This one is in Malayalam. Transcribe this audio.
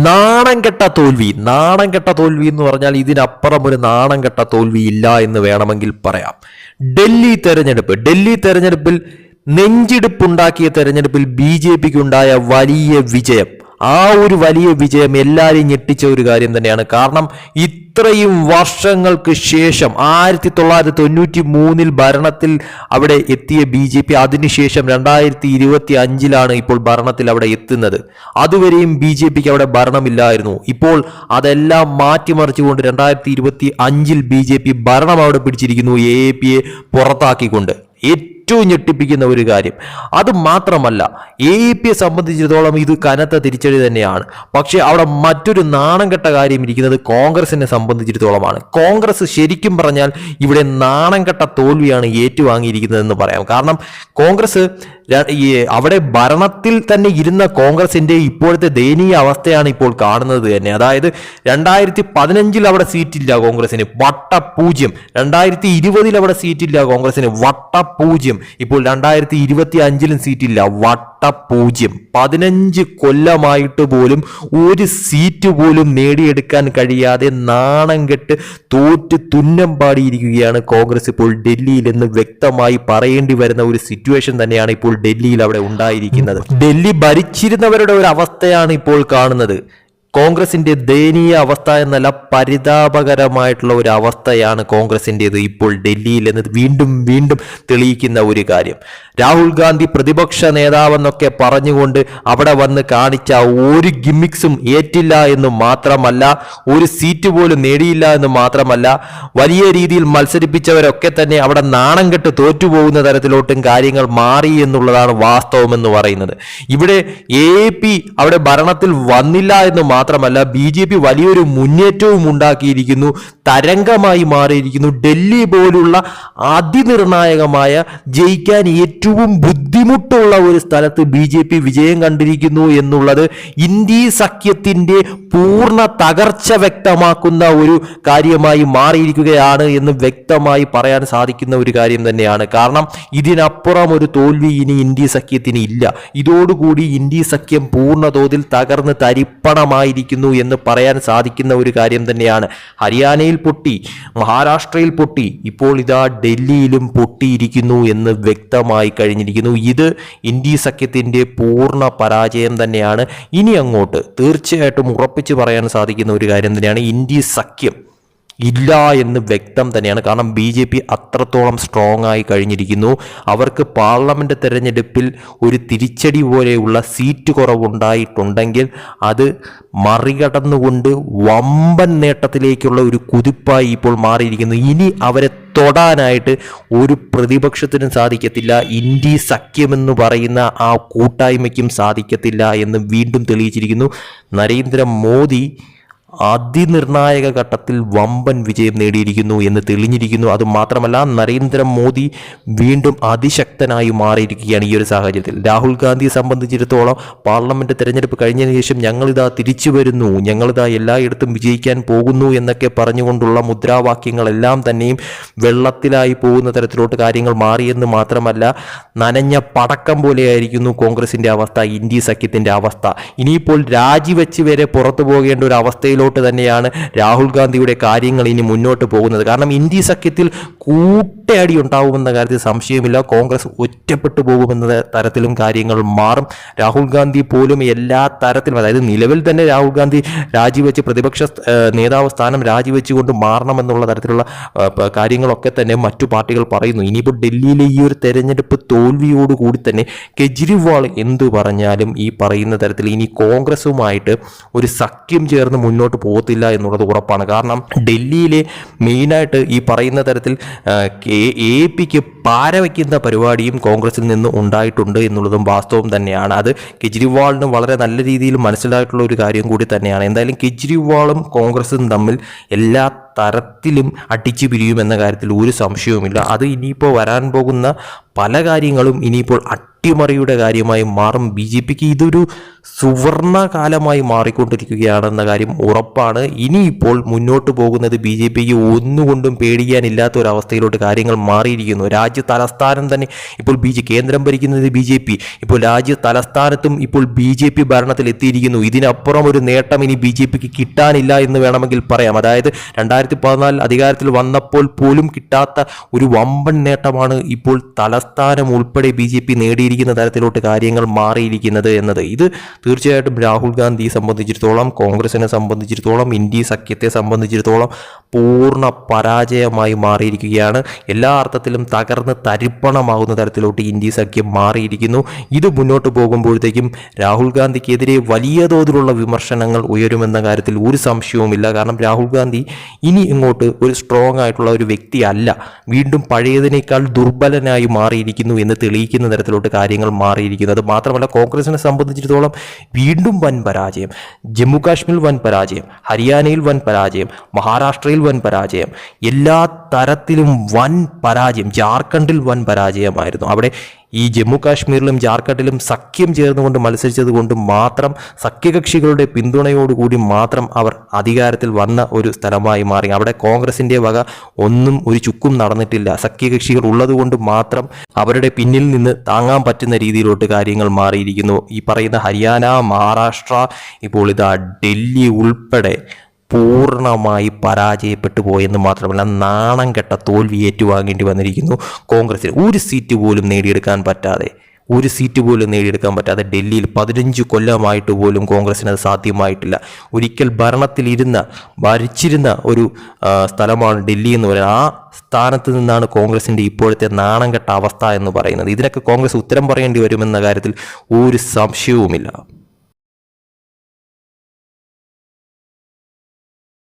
നാണം കെട്ട തോൽവി എന്ന് പറഞ്ഞാൽ ഇതിനപ്പുറം ഒരു നാണം കെട്ട തോൽവി ഇല്ല എന്ന് വേണമെങ്കിൽ പറയാം. ഡൽഹി തെരഞ്ഞെടുപ്പിൽ നെഞ്ചിടിപ്പുണ്ടാക്കിയ തെരഞ്ഞെടുപ്പിൽ BJPക്ക് ഉണ്ടായ വലിയ വിജയം, ആ ഒരു വലിയ വിജയം എല്ലാവരെയും ഞെട്ടിച്ച ഒരു കാര്യം തന്നെയാണ്. കാരണം ഇത്രയും വർഷങ്ങൾക്ക് ശേഷം 1993 ഭരണത്തിൽ അവിടെ എത്തിയ BJP അതിനുശേഷം 2025 ഇപ്പോൾ ഭരണത്തിൽ അവിടെ എത്തുന്നത്. അതുവരെയും BJPക്ക് അവിടെ ഭരണമില്ലായിരുന്നു. ഇപ്പോൾ അതെല്ലാം മാറ്റിമറിച്ചുകൊണ്ട് 2025 BJP ഭരണം അവിടെ പിടിച്ചിരിക്കുന്നു, AAPയെ പുറത്താക്കിക്കൊണ്ട്. ഏറ്റവും ഞെട്ടിപ്പിക്കുന്ന ഒരു കാര്യം അത് മാത്രമല്ല, AAPയെ സംബന്ധിച്ചിടത്തോളം ഇത് കനത്ത തിരിച്ചടി തന്നെയാണ്. പക്ഷേ അവിടെ മറ്റൊരു നാണം കെട്ട കാര്യം ഇരിക്കുന്നത് കോൺഗ്രസിനെ സംബന്ധിച്ചിടത്തോളമാണ്. കോൺഗ്രസ് ശരിക്കും പറഞ്ഞാൽ ഇവിടെ നാണം കെട്ട തോൽവിയാണ് ഏറ്റുവാങ്ങിയിരിക്കുന്നതെന്ന് പറയാം. കാരണം കോൺഗ്രസ് അവിടെ ഭരണത്തിൽ തന്നെ ഇരുന്ന കോൺഗ്രസിന്റെ ഇപ്പോഴത്തെ ദയനീയ അവസ്ഥയാണ് ഇപ്പോൾ കാണുന്നത് തന്നെ. അതായത് 2015 അവിടെ സീറ്റില്ല കോൺഗ്രസിന്, വട്ടപൂജ്യം. 2020 അവിടെ സീറ്റില്ല കോൺഗ്രസിന്, വട്ടപൂജ്യം. ഇപ്പോൾ 2025 സീറ്റില്ല, വട്ടപൂജ്യം. 15 കൊല്ലമായിട്ട് പോലും ഒരു സീറ്റ് പോലും നേടിയെടുക്കാൻ കഴിയാതെ നാണം കെട്ട് തോറ്റ് തുന്നം പാടിയിരിക്കുകയാണ് കോൺഗ്രസ് ഇപ്പോൾ ഡൽഹിയിൽ എന്ന് വ്യക്തമായി പറയേണ്ടി വരുന്ന ഒരു സിറ്റുവേഷൻ തന്നെയാണ് ഇപ്പോൾ ഡൽഹിയിൽ അവിടെ ഉണ്ടായിരിക്കുന്നത്. ഡൽഹി ഭരിച്ചിരുന്നവരുടെ ഒരു അവസ്ഥയാണ് ഇപ്പോൾ കാണുന്നത്. കോൺഗ്രസിന്റെ ദയനീയ അവസ്ഥ എന്നല്ല, പരിതാപകരമായിട്ടുള്ള ഒരു അവസ്ഥയാണ് കോൺഗ്രസിൻ്റെത് ഇപ്പോൾ ഡൽഹിയിൽ എന്ന് വീണ്ടും തെളിയിക്കുന്ന ഒരു കാര്യം. രാഹുൽ ഗാന്ധി പ്രതിപക്ഷ നേതാവെന്നൊക്കെ പറഞ്ഞുകൊണ്ട് അവിടെ വന്ന് കാണിച്ച ഒരു ഗിമ്മിക്സും ഏറ്റില്ല എന്ന് മാത്രമല്ല, ഒരു സീറ്റ് പോലും നേടിയില്ല എന്ന് മാത്രമല്ല, വലിയ രീതിയിൽ മത്സരിപ്പിച്ചവരൊക്കെ തന്നെ അവിടെ നാണം കെട്ട് തോറ്റുപോകുന്ന തരത്തിലോട്ടും കാര്യങ്ങൾ മാറി എന്നുള്ളതാണ് വാസ്തവമെന്ന് പറയുന്നത്. ഇവിടെ AAP അവിടെ ഭരണത്തിൽ വന്നില്ല എന്ന് മാത്രമല്ല, BJP വലിയൊരു മുന്നേറ്റവും ഉണ്ടാക്കിയിരിക്കുന്നു, തരംഗമായി മാറിയിരിക്കുന്നു. ഡൽഹി പോലുള്ള അതിനിർണായകമായ ജയിക്കാൻ ഏറ്റവും ബുദ്ധിമുട്ടുള്ള ഒരു സ്ഥലത്ത് BJP വിജയം കണ്ടിരിക്കുന്നു എന്നുള്ളത് ഇന്ത്യ സഖ്യത്തിന്റെ പൂർണ്ണ തകർച്ച വ്യക്തമാക്കുന്ന ഒരു കാര്യമായി മാറിയിരിക്കുകയാണ് എന്ന് വ്യക്തമായി പറയാൻ സാധിക്കുന്ന ഒരു കാര്യം തന്നെയാണ്. കാരണം ഇതിനപ്പുറം ഒരു തോൽവി ഇനി ഇന്ത്യ സഖ്യത്തിന് ഇല്ല. ഇതോടുകൂടി ഇന്ത്യ സഖ്യം പൂർണ്ണ തോതിൽ തകർന്ന് തരിപ്പണമായിരിക്കുന്നു എന്ന് പറയാൻ സാധിക്കുന്ന ഒരു കാര്യം തന്നെയാണ്. ഹരിയാനയിൽ പൊട്ടി, മഹാരാഷ്ട്രയിൽ പൊട്ടി, ഇപ്പോൾ ഇതാ ഡൽഹിയിലും പൊട്ടിയിരിക്കുന്നു എന്ന് വ്യക്തമായി കഴിഞ്ഞിരിക്കുന്നു. ഇത് ഇന്ത്യ സഖ്യത്തിന്റെ പൂർണ്ണ പരാജയം തന്നെയാണ്. ഇനി അങ്ങോട്ട് തീർച്ചയായിട്ടും ഉറപ്പിച്ച് പറയാൻ സാധിക്കുന്ന ഒരു കാര്യം തന്നെയാണ്, ഇന്ത്യ സഖ്യം ഇല്ല എന്ന് വ്യക്തം തന്നെയാണ്. കാരണം BJP അത്രത്തോളം സ്ട്രോങ് ആയി കഴിഞ്ഞിരിക്കുന്നു. അവർക്ക് പാർലമെന്റ് തെരഞ്ഞെടുപ്പിൽ ഒരു തിരിച്ചടി പോലെയുള്ള സീറ്റ് കുറവുണ്ടായിട്ടുണ്ടെങ്കിൽ അത് മറികടന്നുകൊണ്ട് വമ്പൻ നേട്ടത്തിലേക്കുള്ള ഒരു കുതിപ്പായി ഇപ്പോൾ മാറിയിരിക്കുന്നു. ഇനി അവരെ തൊടാനായിട്ട് ഒരു പ്രതിപക്ഷത്തിനും സാധിക്കത്തില്ല, ഇന്ത്യ സഖ്യമെന്ന് പറയുന്ന ആ കൂട്ടായ്മയ്ക്കും സാധിക്കത്തില്ല എന്ന് വീണ്ടും തെളിയിച്ചിരിക്കുന്നു. നരേന്ദ്രമോദി അതിനിർണായക ഘട്ടത്തിൽ വമ്പൻ വിജയം നേടിയിരിക്കുന്നു എന്ന് തെളിഞ്ഞിരിക്കുന്നു. അതുമാത്രമല്ല, നരേന്ദ്രമോദി വീണ്ടും അതിശക്തനായി മാറിയിരിക്കുകയാണ് ഈ ഒരു സാഹചര്യത്തിൽ. രാഹുൽ ഗാന്ധിയെ സംബന്ധിച്ചിടത്തോളം പാർലമെന്റ് തെരഞ്ഞെടുപ്പ് കഴിഞ്ഞതിന് ശേഷം ഞങ്ങളിതാ തിരിച്ചു വരുന്നു, ഞങ്ങളിതാ എല്ലായിടത്തും വിജയിക്കാൻ പോകുന്നു എന്നൊക്കെ പറഞ്ഞുകൊണ്ടുള്ള മുദ്രാവാക്യങ്ങളെല്ലാം തന്നെയും വെള്ളത്തിലായി പോകുന്ന തരത്തിലോട്ട് കാര്യങ്ങൾ മാറിയെന്ന് മാത്രമല്ല, നനഞ്ഞ പടക്കം പോലെയായിരിക്കുന്നു കോൺഗ്രസിന്റെ അവസ്ഥ, ഇന്ത്യ സഖ്യത്തിന്റെ അവസ്ഥ. ഇനിയിപ്പോൾ രാജിവെച്ച് വരെ പുറത്തു പോകേണ്ട ഒരു അവസ്ഥയിൽ തന്നെയാണ് രാഹുൽ ഗാന്ധിയുടെ കാര്യങ്ങൾ ഇനി മുന്നോട്ട് പോകുന്നത്. കാരണം ഇന്ത്യ സഖ്യത്തിൽ കൂട്ടയടി ഉണ്ടാവുമെന്ന കാര്യത്തിൽ സംശയമില്ല. കോൺഗ്രസ് ഒറ്റപ്പെട്ടു പോകുമെന്ന തരത്തിലും കാര്യങ്ങൾ മാറും. രാഹുൽ ഗാന്ധി പോലും എല്ലാ തരത്തിലും, അതായത് നിലവിൽ തന്നെ രാഹുൽ ഗാന്ധി രാജിവെച്ച് പ്രതിപക്ഷ നേതാവ് സ്ഥാനം രാജിവെച്ചുകൊണ്ട് മാറണമെന്നുള്ള തരത്തിലുള്ള കാര്യങ്ങളൊക്കെ തന്നെ മറ്റു പാർട്ടികൾ പറയുന്നു. ഇനിയിപ്പോൾ ഡൽഹിയിലെ ഈ ഒരു തെരഞ്ഞെടുപ്പ് തോൽവിയോടുകൂടി തന്നെ കെജ്രിവാൾ എന്തു പറഞ്ഞാലും ഈ പറയുന്ന തരത്തിൽ ഇനി കോൺഗ്രസുമായിട്ട് ഒരു സഖ്യം ചേർന്ന് മുന്നോട്ട് പോകത്തില്ല എന്നുള്ളത് ഉറപ്പാണ്. കാരണം ഡൽഹിയിലെ മെയിനായിട്ട് ഈ പറയുന്ന തരത്തിൽ AAPക്ക് പാര വയ്ക്കുന്ന പരിപാടിയും കോൺഗ്രസിൽ നിന്ന് ഉണ്ടായിട്ടുണ്ട് എന്നുള്ളതും വാസ്തവം തന്നെയാണ്. അത് കെജ്രിവാളിന് വളരെ നല്ല രീതിയിൽ മനസ്സിലായിട്ടുള്ള ഒരു കാര്യം കൂടി തന്നെയാണ്. എന്തായാലും കെജ്രിവാളും കോൺഗ്രസും തമ്മിൽ എല്ലാ തരത്തിലും അടിച്ചു പിരിയുമെന്ന കാര്യത്തിൽ ഒരു സംശയവുമില്ല. അത് ഇനിയിപ്പോൾ വരാൻ പോകുന്ന പല കാര്യങ്ങളും ഇനിയിപ്പോൾ അട്ടിമറിയുടെ കാര്യമായി മാറും. ബി ജെ പിക്ക് ഇതൊരു സുവർണ കാലമായി മാറിക്കൊണ്ടിരിക്കുകയാണെന്ന കാര്യം ഉറപ്പാണ്. ഇനിയിപ്പോൾ മുന്നോട്ട് പോകുന്നത് ബി ജെ പിക്ക് ഒന്നുകൊണ്ടും പേടിക്കാനില്ലാത്ത ഒരവസ്ഥയിലോട്ട് കാര്യങ്ങൾ മാറിയിരിക്കുന്നു. രാജ്യ തലസ്ഥാനം തന്നെ ഇപ്പോൾ കേന്ദ്രം ഭരിക്കുന്നത് ബി ജെ പി, ഇപ്പോൾ രാജ്യ തലസ്ഥാനത്തും ഇപ്പോൾ ബി ജെ പി ഭരണത്തിൽ എത്തിയിരിക്കുന്നു. ഇതിനപ്പുറം ഒരു നേട്ടം ഇനി ബി ജെ പിക്ക് കിട്ടാനില്ല എന്ന് വേണമെങ്കിൽ പറയാം. അതായത് 2014 അധികാരത്തിൽ വന്നപ്പോൾ പോലും കിട്ടാത്ത ഒരു വമ്പൻ നേട്ടമാണ് ഇപ്പോൾ തലസ്ഥാനം ഉൾപ്പെടെ ബി ജെ പി നേടിയിരിക്കുന്ന തരത്തിലോട്ട് കാര്യങ്ങൾ മാറിയിരിക്കുന്നത് എന്നത്. ഇത് തീർച്ചയായിട്ടും രാഹുൽ ഗാന്ധിയെ സംബന്ധിച്ചിടത്തോളം, കോൺഗ്രസിനെ സംബന്ധിച്ചിടത്തോളം, ഇന്ത്യ സഖ്യത്തെ സംബന്ധിച്ചിടത്തോളം പൂർണ്ണ പരാജയമായി മാറിയിരിക്കുകയാണ്. എല്ലാ അർത്ഥത്തിലും തകർന്ന് തരിപ്പണമാകുന്ന തരത്തിലോട്ട് ഇന്ത്യ സഖ്യം മാറിയിരിക്കുന്നു. ഇത് മുന്നോട്ട് പോകുമ്പോഴത്തേക്കും രാഹുൽ ഗാന്ധിക്കെതിരെ വലിയ തോതിലുള്ള വിമർശനങ്ങൾ ഉയരുമെന്ന കാര്യത്തിൽ ഒരു സംശയവുമില്ല. കാരണം രാഹുൽ ഗാന്ധി ഇനി ഇങ്ങോട്ട് ഒരു സ്ട്രോങ് ആയിട്ടുള്ള ഒരു വ്യക്തിയല്ല, വീണ്ടും പഴയതിനേക്കാൾ ദുർബലനായി മാറിയിരിക്കുന്നു എന്ന് തെളിയിക്കുന്ന തരത്തിലോട്ട് കാര്യങ്ങൾ മാറിയിരിക്കുന്നു. അത് മാത്രമല്ല, കോൺഗ്രസിനെ സംബന്ധിച്ചിടത്തോളം വീണ്ടും വൻ പരാജയം, ജമ്മു കാശ്മീരിൽ വൻ പരാജയം, ഹരിയാനയിൽ വൻ പരാജയം, മഹാരാഷ്ട്രയിൽ വൻ പരാജയം, എല്ലാ തരത്തിലും വൻ പരാജയം. ജാർഖണ്ഡിൽ വൻ പരാജയമായിരുന്നു. അവിടെ ഈ ജമ്മു കാശ്മീരിലും ജാർഖണ്ഡിലും സഖ്യം ചേർന്നുകൊണ്ട് മത്സരിച്ചത് കൊണ്ട് മാത്രം, സഖ്യകക്ഷികളുടെ പിന്തുണയോടുകൂടി മാത്രം അവർ അധികാരത്തിൽ വന്ന ഒരു സ്ഥലമായി മാറി. അവിടെ കോൺഗ്രസിൻ്റെ വക ഒന്നും ഒരു ചുക്കും നടന്നിട്ടില്ല. സഖ്യകക്ഷികൾ ഉള്ളതുകൊണ്ട് മാത്രം അവരുടെ പിന്നിൽ നിന്ന് താങ്ങാൻ പറ്റുന്ന രീതിയിലോട്ട് കാര്യങ്ങൾ മാറിയിരിക്കുന്നു. ഈ പറയുന്ന ഹരിയാന, മഹാരാഷ്ട്ര, ഇപ്പോൾ ഇതാ ഡൽഹി ഉൾപ്പെടെ പൂർണ്ണമായി പരാജയപ്പെട്ടു പോയെന്ന് മാത്രമല്ല, നാണം കെട്ട തോൽവി ഏറ്റുവാങ്ങേണ്ടി വന്നിരിക്കുന്നു കോൺഗ്രസിന്. ഒരു സീറ്റ് പോലും നേടിയെടുക്കാൻ പറ്റാതെ ഡൽഹിയിൽ 15 കൊല്ലമായിട്ട് പോലും കോൺഗ്രസിന് അത് സാധ്യമായിട്ടില്ല. ഒരിക്കൽ ഭരിച്ചിരുന്ന ഒരു സ്ഥലമാണ് ഡൽഹി എന്ന് പറയുന്നത്. ആ സ്ഥാനത്ത് നിന്നാണ് കോൺഗ്രസിൻ്റെ ഇപ്പോഴത്തെ നാണം കെട്ട അവസ്ഥ എന്ന് പറയുന്നത്. ഇതിനൊക്കെ കോൺഗ്രസ് ഉത്തരം പറയേണ്ടി വരുമെന്ന കാര്യത്തിൽ ഒരു സംശയവുമില്ല.